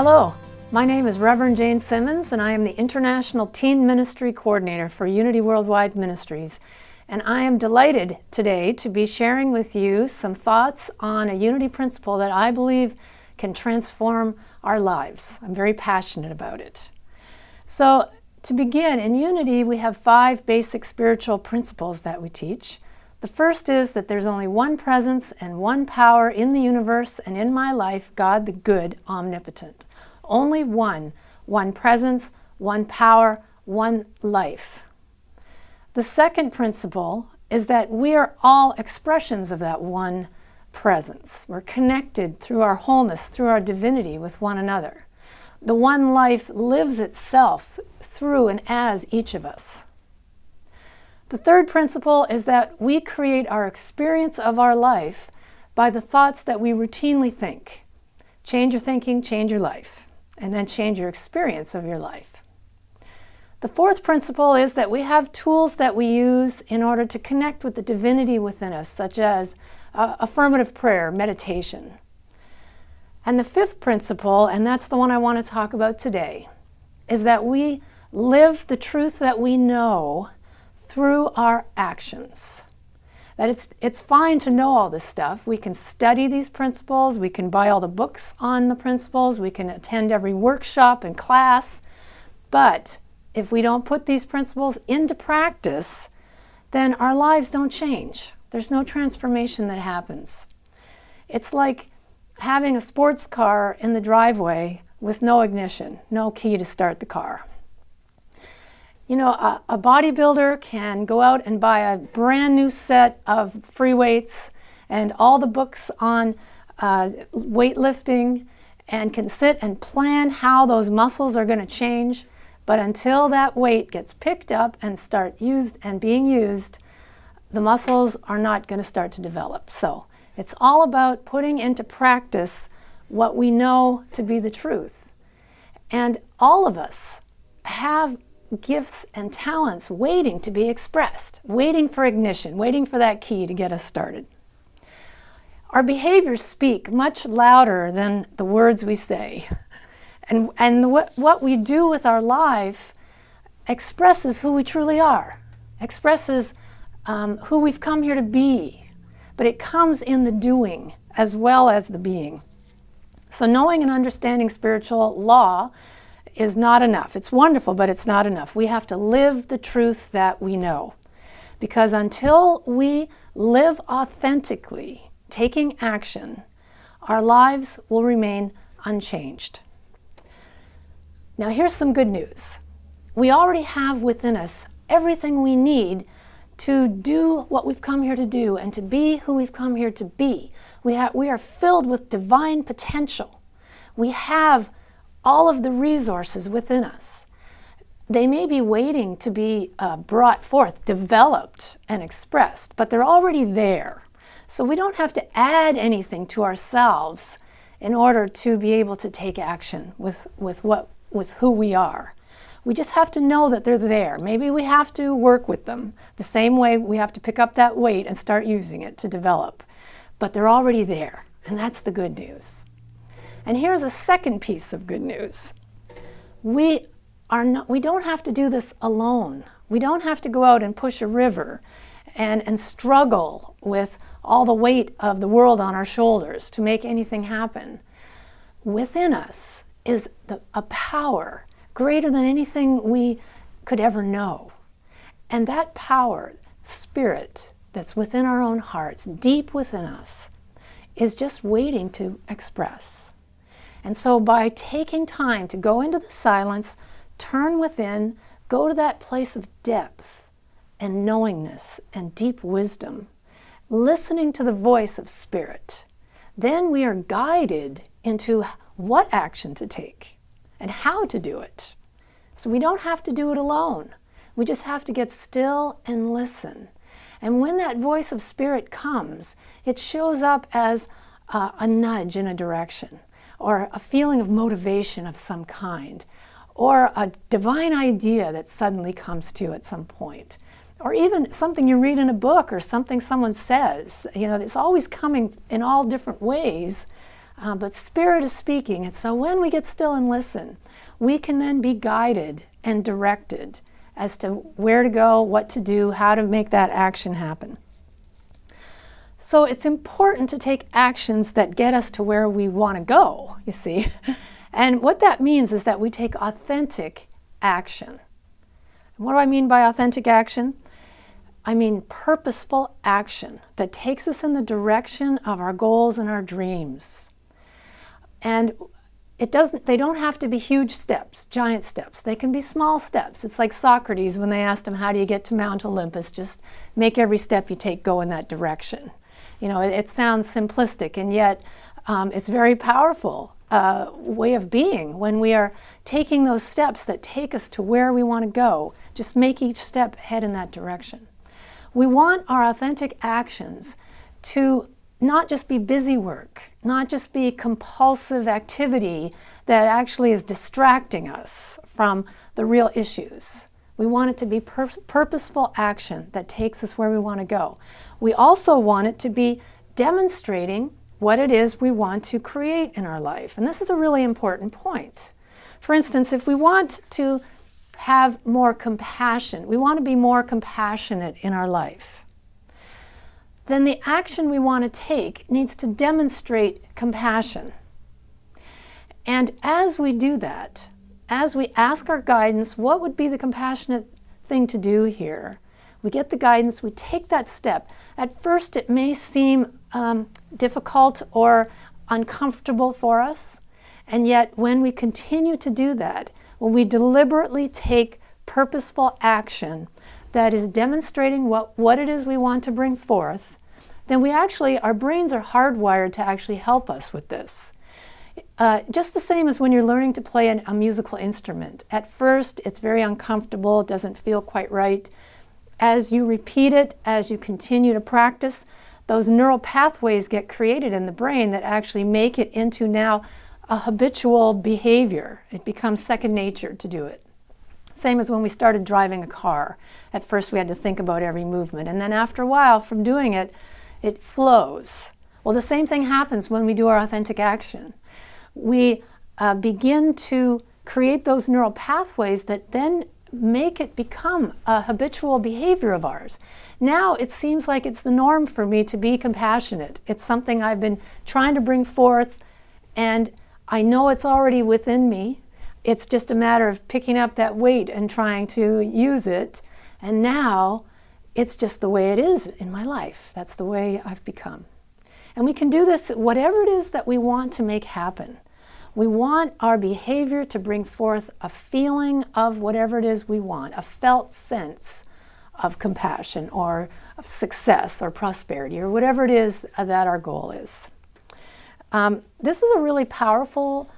Hello, my name is Reverend Jane Simmons, and I am the International Teen Ministry Coordinator for Unity Worldwide Ministries. And I am delighted today to be sharing with you some thoughts on a unity principle that I believe can transform our lives. I'm very passionate about it. So to begin, in unity we have 5 basic spiritual principles that we teach. The first is that there's only one presence and one power in the universe and in my life, God the good, omnipotent. Only one presence, one power, one life. The second principle is that we are all expressions of that one presence. We're connected through our wholeness, through our divinity with one another. The one life lives itself through and as each of us. The third principle is that we create our experience of our life by the thoughts that we routinely think. Change your thinking, change your life, and then change your experience of your life. The fourth principle is that we have tools that we use in order to connect with the divinity within us, such as affirmative prayer, meditation. And the fifth principle, and that's the one I want to talk about today, is that we live the truth that we know through our actions. That it's fine to know all this stuff. We can study these principles, we can buy all the books on the principles, we can attend every workshop and class, but if we don't put these principles into practice, then our lives don't change. There's no transformation that happens. It's like having a sports car in the driveway with no ignition, no key to start the car. You know, a bodybuilder can go out and buy a brand new set of free weights and all the books on weightlifting and can sit and plan how those muscles are going to change. But until that weight gets picked up and being used, the muscles are not going to start to develop. So it's all about putting into practice what we know to be the truth. And all of us have gifts and talents waiting to be expressed, waiting for ignition, waiting for that key to get us started. Our behaviors speak much louder than the words we say. And what we do with our life expresses who we truly are, expresses who we've come here to be, but it comes in the doing as well as the being. So knowing and understanding spiritual law is not enough. It's wonderful, but it's not enough. We have to live the truth that we know. Because until we live authentically, taking action, our lives will remain unchanged. Now here's some good news. We already have within us everything we need to do what we've come here to do and to be who we've come here to be. We are filled with divine potential. We have all of the resources within us. They may be waiting to be brought forth, developed, and expressed, but they're already there. So we don't have to add anything to ourselves in order to be able to take action with who we are. We just have to know that they're there. Maybe we have to work with them the same way we have to pick up that weight and start using it to develop. But they're already there, and that's the good news. And here's a second piece of good news. We don't have to do this alone. We don't have to go out and push a river and struggle with all the weight of the world on our shoulders to make anything happen. Within us is a power greater than anything we could ever know. And that power, spirit that's within our own hearts, deep within us, is just waiting to express. And so by taking time to go into the silence, turn within, go to that place of depth and knowingness and deep wisdom, listening to the voice of spirit, then we are guided into what action to take and how to do it. So we don't have to do it alone. We just have to get still and listen. And when that voice of spirit comes, it shows up as a nudge in a direction, or a feeling of motivation of some kind, or a divine idea that suddenly comes to you at some point, or even something you read in a book or something someone says. You know, it's always coming in all different ways but Spirit is speaking. And so when we get still and listen, we can then be guided and directed as to where to go, what to do, how to make that action happen. So it's important to take actions that get us to where we want to go, you see. And what that means is that we take authentic action. What do I mean by authentic action? I mean purposeful action that takes us in the direction of our goals and our dreams. And they don't have to be huge steps, giant steps. They can be small steps. It's like Socrates when they asked him, how do you get to Mount Olympus? Just make every step you take go in that direction. You know, it sounds simplistic, and yet it's very powerful way of being when we are taking those steps that take us to where we want to go. Just make each step head in that direction. We want our authentic actions to not just be busy work, not just be compulsive activity that actually is distracting us from the real issues. We want it to be purposeful action that takes us where we want to go. We also want it to be demonstrating what it is we want to create in our life. And this is a really important point. For instance, if we want to have more compassion, we want to be more compassionate in our life, then the action we want to take needs to demonstrate compassion. And as we do that, as we ask our guidance, what would be the compassionate thing to do here? We get the guidance, we take that step. At first it may seem difficult or uncomfortable for us, and yet when we continue to do that, when we deliberately take purposeful action that is demonstrating what it is we want to bring forth, then our brains are hardwired to actually help us with this. Just the same as when you're learning to play a musical instrument. At first, it's very uncomfortable, it doesn't feel quite right. As you repeat it, as you continue to practice, those neural pathways get created in the brain that actually make it into now a habitual behavior. It becomes second nature to do it. Same as when we started driving a car. At first, we had to think about every movement, and then after a while, from doing it, it flows. Well, the same thing happens when we do our authentic action. We begin to create those neural pathways that then make it become a habitual behavior of ours. Now it seems like it's the norm for me to be compassionate. It's something I've been trying to bring forth, and I know it's already within me. It's just a matter of picking up that weight and trying to use it. And now it's just the way it is in my life. That's the way I've become. And we can do this whatever it is that we want to make happen. We want our behavior to bring forth a feeling of whatever it is we want, a felt sense of compassion or of success or prosperity or whatever it is that our goal is. This is a really powerful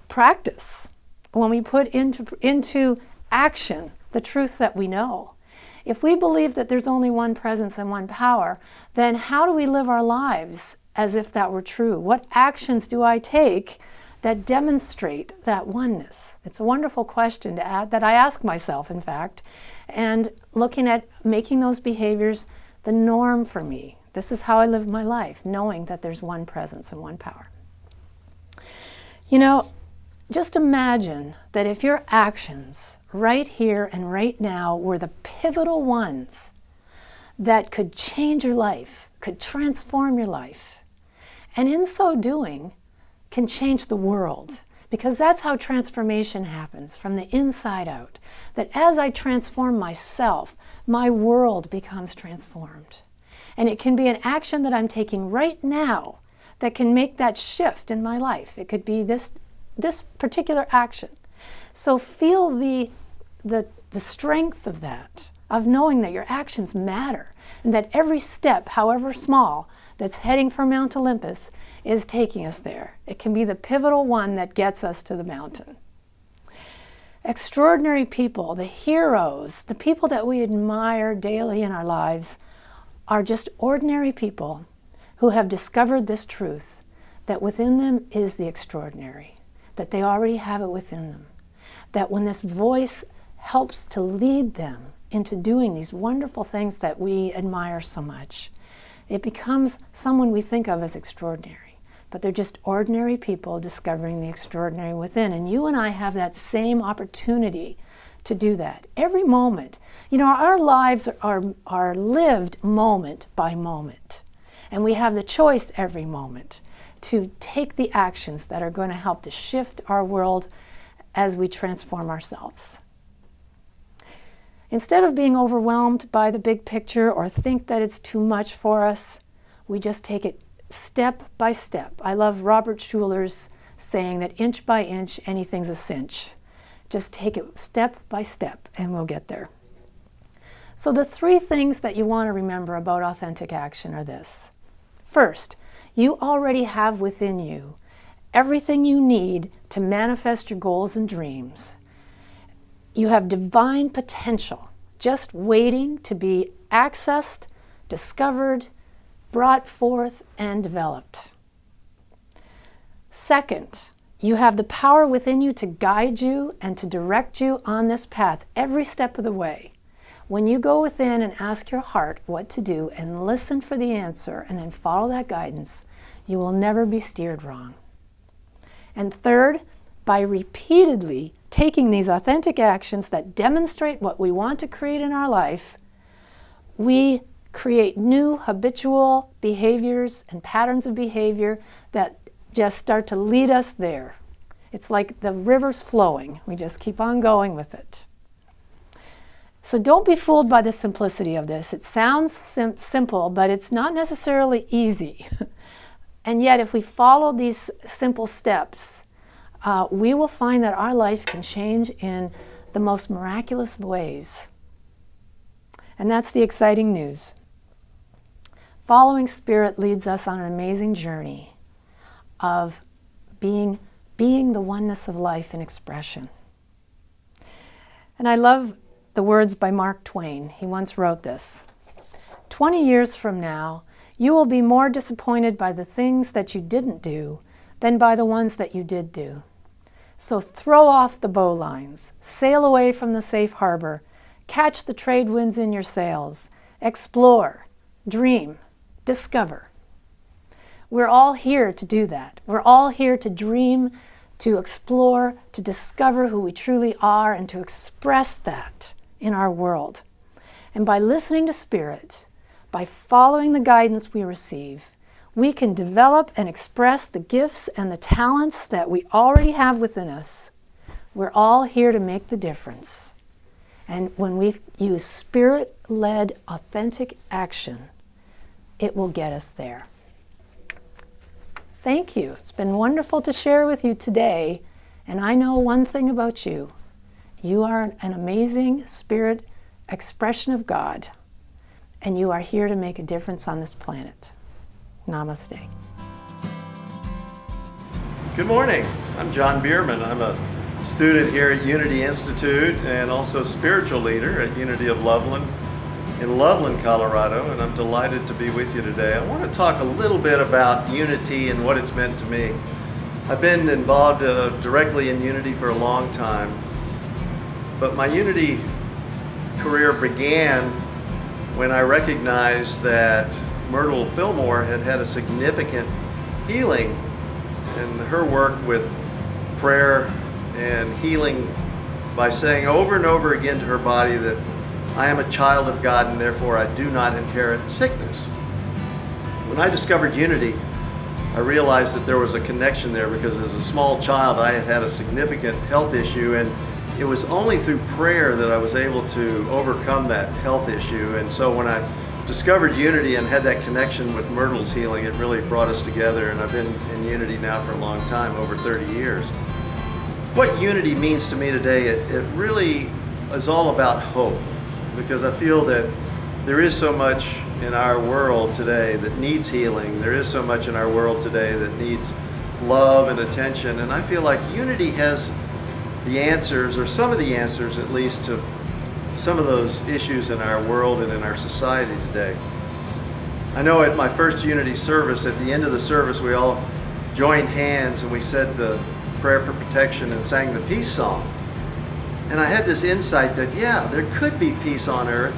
practice when we put into action the truth that we know. If we believe that there's only one presence and one power, then how do we live our lives as if that were true? What actions do I take that demonstrate that oneness? It's a wonderful question to add, that I ask myself, in fact, and looking at making those behaviors the norm for me. This is how I live my life, knowing that there's one presence and one power. You know, just imagine that if your actions right here and right now were the pivotal ones that could change your life, could transform your life, and in so doing can change the world, because that's how transformation happens, from the inside out. That as I transform myself, my world becomes transformed. And it can be an action that I'm taking right now that can make that shift in my life. It could be this particular action. So feel the strength of that, of knowing that your actions matter, and that every step, however small, that's heading for Mount Olympus is taking us there. It can be the pivotal one that gets us to the mountain. Extraordinary people, the heroes, the people that we admire daily in our lives, are just ordinary people who have discovered this truth, that within them is the extraordinary, that they already have it within them, that when this voice helps to lead them into doing these wonderful things that we admire so much, it becomes someone we think of as extraordinary. but they're just ordinary people discovering the extraordinary within. And you and I have that same opportunity to do that every moment. You know, our lives are lived moment by moment, and we have the choice every moment to take the actions that are going to help to shift our world as we transform ourselves. Instead of being overwhelmed by the big picture or think that it's too much for us, we just take it step by step. I love Robert Schuller's saying that inch by inch, anything's a cinch. Just take it step by step and we'll get there. So the 3 things that you want to remember about authentic action are this. First, you already have within you everything you need to manifest your goals and dreams. You have divine potential just waiting to be accessed, discovered, brought forth, and developed. Second, you have the power within you to guide you and to direct you on this path every step of the way. When you go within and ask your heart what to do and listen for the answer and then follow that guidance, you will never be steered wrong. And third, by repeatedly taking these authentic actions that demonstrate what we want to create in our life, we create new habitual behaviors and patterns of behavior that just start to lead us there. It's like the river's flowing. We just keep on going with it. So don't be fooled by the simplicity of this. It sounds simple, but it's not necessarily easy. And yet, if we follow these simple steps, we will find that our life can change in the most miraculous ways. And that's the exciting news. Following Spirit leads us on an amazing journey of being the oneness of life in expression. And I love the words by Mark Twain. He once wrote this: 20 years from now, you will be more disappointed by the things that you didn't do than by the ones that you did do. So throw off the bowlines, sail away from the safe harbor, catch the trade winds in your sails, explore, dream, discover. We're all here to do that. We're all here to dream, to explore, to discover who we truly are, and to express that in our world. And by listening to Spirit, by following the guidance we receive, we can develop and express the gifts and the talents that we already have within us. We're all here to make the difference. And when we use Spirit-led, authentic action, it will get us there. Thank you. It's been wonderful to share with you today. And I know one thing about you. You are an amazing Spirit expression of God. And you are here to make a difference on this planet. Namaste. Good morning. I'm John Biermann. I'm a student here at Unity Institute and also spiritual leader at Unity of Loveland in Loveland, Colorado, and I'm delighted to be with you today. I want to talk a little bit about unity and what it's meant to me. I've been involved directly in Unity for a long time, but my Unity career began when I recognized that Myrtle Fillmore had had a significant healing, and her work with prayer and healing by saying over and over again to her body that I am a child of God and therefore I do not inherit sickness. When I discovered Unity, I realized that there was a connection there because as a small child I had had a significant health issue, and it was only through prayer that I was able to overcome that health issue. And so when I discovered Unity and had that connection with Myrtle's healing, it really brought us together, and I've been in Unity now for a long time, over 30 years. What Unity means to me today, it really is all about hope, because I feel that there is so much in our world today that needs healing. There is so much in our world today that needs love and attention, and I feel like Unity has the answers, or some of the answers at least, to some of those issues in our world and in our society today. I know at my first Unity service, at the end of the service, we all joined hands and we said the prayer for protection and sang the peace song. And I had this insight that, yeah, there could be peace on earth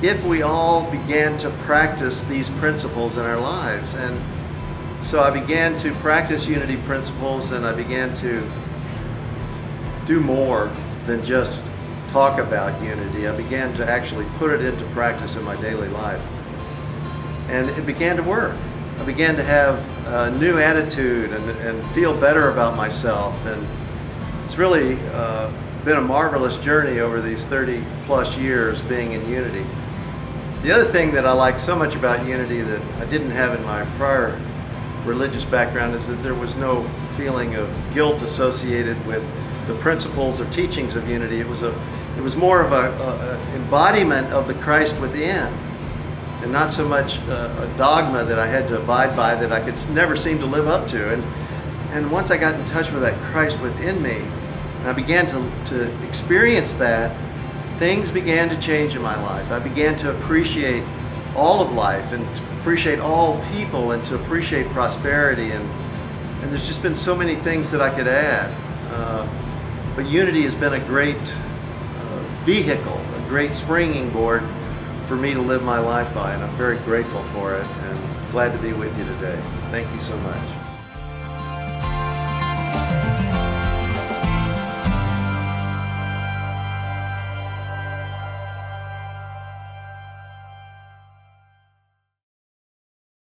if we all began to practice these principles in our lives. And So I began to practice unity principles, and I began to do more than just talk about unity. I began to actually put it into practice in my daily life. And it began to work. I began to have a new attitude and feel better about myself. And it's really been a marvelous journey over these 30 plus years being in unity. The other thing that I like so much about unity that I didn't have in my prior religious background is that there was no feeling of guilt associated with the principles or teachings of unity. It was more of a embodiment of the Christ within, and not so much a dogma that I had to abide by that I could never seem to live up to. And once I got in touch with that Christ within me, and I began to experience that, things began to change in my life. I began to appreciate all of life and to appreciate all people and to appreciate prosperity. And there's just been so many things that I could add. But unity has been a great vehicle, a great springing board for me to live my life by, and I'm very grateful for it and glad to be with you today. Thank you so much.